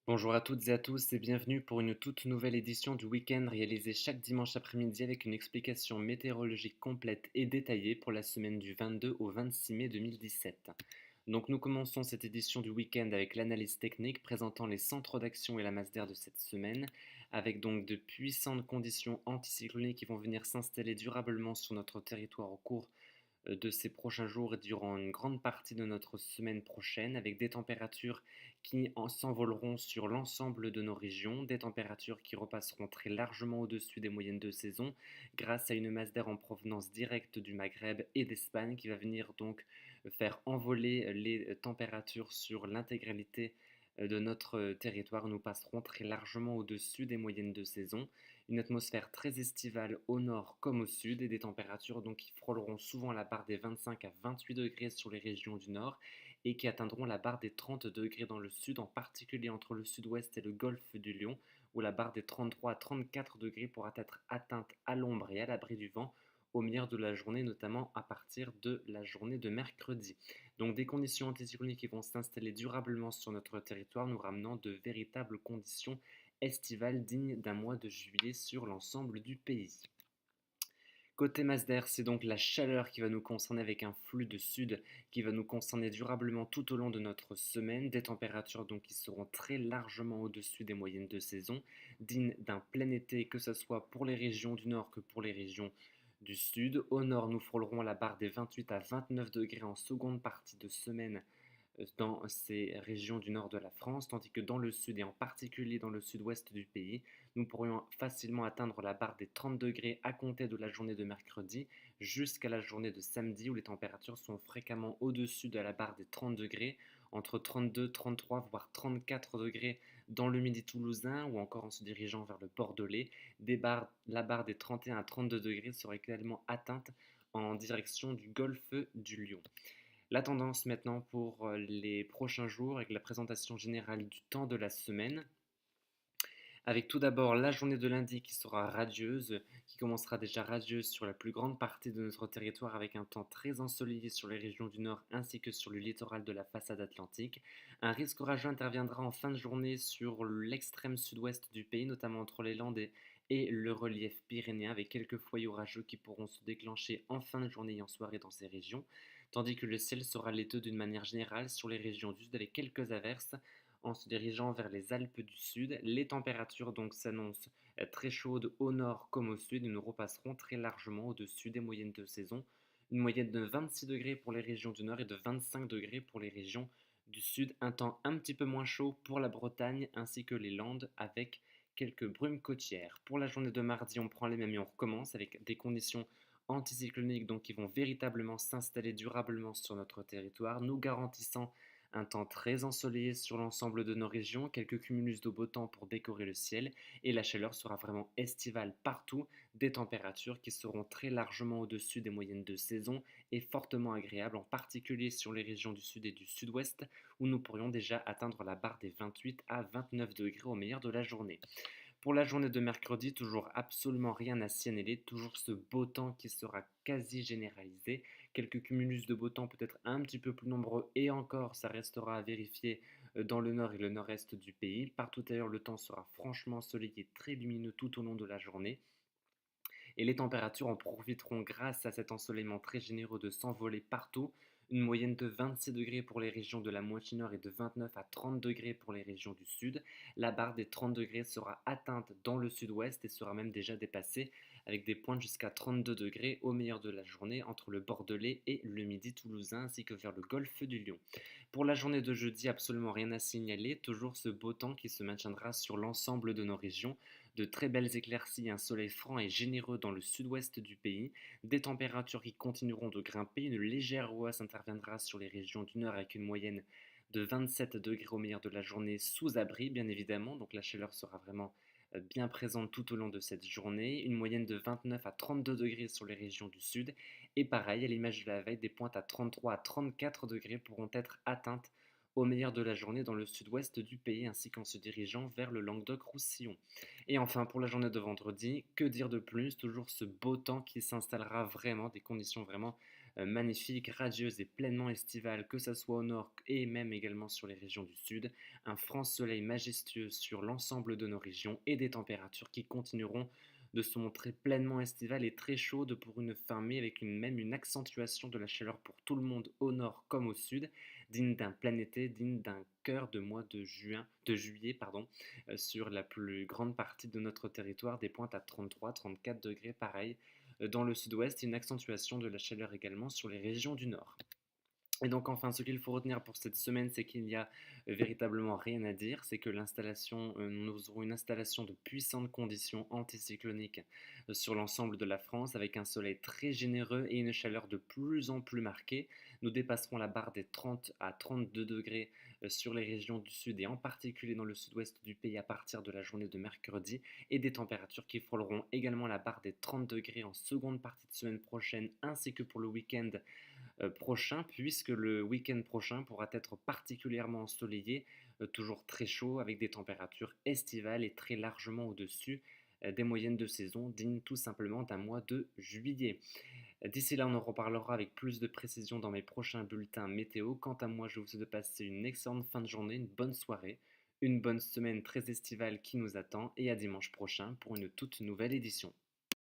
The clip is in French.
Bonjour à toutes et à tous et bienvenue pour une toute nouvelle édition du week-end réalisée chaque dimanche après-midi avec une explication météorologique complète et détaillée pour la semaine du 22 au 26 mai 2017. Donc nous commençons cette édition du week-end avec l'analyse technique présentant les centres d'action et la masse d'air de cette semaine, avec donc de puissantes conditions anticycloniques qui vont venir s'installer durablement sur notre territoire au cours de ces prochains jours et durant une grande partie de notre semaine prochaine, avec des températures qui s'envoleront sur l'ensemble de nos régions, des températures qui repasseront très largement au-dessus des moyennes de saison grâce à une masse d'air en provenance directe du Maghreb et d'Espagne qui va venir donc faire envoler les températures sur l'intégralité de notre territoire. Nous passerons très largement au-dessus des moyennes de saison, une atmosphère très estivale au nord comme au sud et des températures donc qui frôleront souvent la barre des 25 à 28 degrés sur les régions du nord et qui atteindront la barre des 30 degrés dans le sud, en particulier entre le sud-ouest et le golfe du Lion, où la barre des 33 à 34 degrés pourra être atteinte à l'ombre et à l'abri du vent au milieu de la journée, notamment à partir de la journée de mercredi. Donc des conditions anticycloniques qui vont s'installer durablement sur notre territoire, nous ramenant de véritables conditions estivales dignes d'un mois de juillet sur l'ensemble du pays. Côté masse d'air, c'est donc la chaleur qui va nous concerner avec un flux de sud qui va nous concerner durablement tout au long de notre semaine, des températures donc qui seront très largement au-dessus des moyennes de saison, dignes d'un plein été que ce soit pour les régions du nord que pour les régions du sud. Au nord, nous frôlerons la barre des 28 à 29 degrés en seconde partie de semaine dans ces régions du nord de la France, tandis que dans le sud et en particulier dans le sud-ouest du pays, nous pourrions facilement atteindre la barre des 30 degrés à compter de la journée de mercredi jusqu'à la journée de samedi où les températures sont fréquemment au-dessus de la barre des 30 degrés, entre 32, 33 voire 34 degrés dans le midi toulousain ou encore en se dirigeant vers le Bordelais. La barre des 31 à 32 degrés sera également atteinte en direction du golfe du Lion. La tendance maintenant pour les prochains jours avec la présentation générale du temps de la semaine, avec tout d'abord la journée de lundi qui sera radieuse, qui commencera déjà radieuse sur la plus grande partie de notre territoire avec un temps très ensoleillé sur les régions du nord ainsi que sur le littoral de la façade atlantique. Un risque orageux interviendra en fin de journée sur l'extrême sud-ouest du pays, notamment entre les Landes et le relief pyrénéen, avec quelques foyers orageux qui pourront se déclencher en fin de journée et en soirée dans ces régions, tandis que le ciel sera laiteux d'une manière générale sur les régions du sud avec quelques averses en se dirigeant vers les Alpes du Sud. Les températures donc s'annoncent très chaudes au nord comme au sud et nous repasserons très largement au-dessus des moyennes de saison. Une moyenne de 26 degrés pour les régions du nord et de 25 degrés pour les régions du sud. Un temps un petit peu moins chaud pour la Bretagne ainsi que les Landes avec quelques brumes côtières. Pour la journée de mardi, on prend les mêmes et on recommence avec des conditions anticycloniques donc qui vont véritablement s'installer durablement sur notre territoire, nous garantissant un temps très ensoleillé sur l'ensemble de nos régions, quelques cumulus de beau temps pour décorer le ciel, et la chaleur sera vraiment estivale partout, des températures qui seront très largement au-dessus des moyennes de saison et fortement agréables, en particulier sur les régions du sud et du sud-ouest, où nous pourrions déjà atteindre la barre des 28 à 29 degrés au meilleur de la journée. Pour la journée de mercredi, toujours absolument rien à signaler, toujours ce beau temps qui sera quasi généralisé. Quelques cumulus de beau temps peut-être un petit peu plus nombreux et encore, ça restera à vérifier dans le nord et le nord-est du pays. Partout ailleurs, le temps sera franchement ensoleillé et très lumineux tout au long de la journée. Et les températures en profiteront grâce à cet ensoleillement très généreux de s'envoler partout. Une moyenne de 26 degrés pour les régions de la moitié nord et de 29 à 30 degrés pour les régions du sud. La barre des 30 degrés sera atteinte dans le sud-ouest et sera même déjà dépassée avec des pointes jusqu'à 32 degrés au meilleur de la journée entre le Bordelais et le Midi toulousain ainsi que vers le golfe du Lion. Pour la journée de jeudi, absolument rien à signaler, toujours ce beau temps qui se maintiendra sur l'ensemble de nos régions, de très belles éclaircies, un soleil franc et généreux dans le sud-ouest du pays, des températures qui continueront de grimper, une légère hausse interviendra sur les régions du nord avec une moyenne de 27 degrés au meilleur de la journée sous abri bien évidemment, donc la chaleur sera vraiment bien présente tout au long de cette journée, une moyenne de 29 à 32 degrés sur les régions du sud, et pareil, à l'image de la veille, des pointes à 33 à 34 degrés pourront être atteintes au meilleur de la journée dans le sud-ouest du pays ainsi qu'en se dirigeant vers le Languedoc-Roussillon. Et enfin, pour la journée de vendredi, que dire de plus? Toujours ce beau temps qui s'installera vraiment, des conditions vraiment magnifique, radieuse et pleinement estivale, que ce soit au nord et même également sur les régions du sud. Un franc soleil majestueux sur l'ensemble de nos régions et des températures qui continueront de se montrer pleinement estivales et très chaudes pour une fin mai avec même une accentuation de la chaleur pour tout le monde au nord comme au sud, digne d'un plein été, digne d'un cœur de mois de juillet, sur la plus grande partie de notre territoire, des pointes à 33-34 degrés pareil. Dans le sud-ouest, une accentuation de la chaleur également sur les régions du nord. Et donc enfin, ce qu'il faut retenir pour cette semaine, c'est qu'il n'y a véritablement rien à dire. C'est que nous aurons une installation de puissantes conditions anticycloniques sur l'ensemble de la France, avec un soleil très généreux et une chaleur de plus en plus marquée. Nous dépasserons la barre des 30 à 32 degrés sur les régions du sud et en particulier dans le sud-ouest du pays à partir de la journée de mercredi, et des températures qui frôleront également la barre des 30 degrés en seconde partie de semaine prochaine, ainsi que pour le week-end prochain, puisque le week-end prochain pourra être particulièrement ensoleillé, toujours très chaud, avec des températures estivales et très largement au-dessus des moyennes de saison, dignes tout simplement d'un mois de juillet. D'ici là, on en reparlera avec plus de précision dans mes prochains bulletins météo. Quant à moi, je vous souhaite de passer une excellente fin de journée, une bonne soirée, une bonne semaine très estivale qui nous attend, et à dimanche prochain pour une toute nouvelle édition.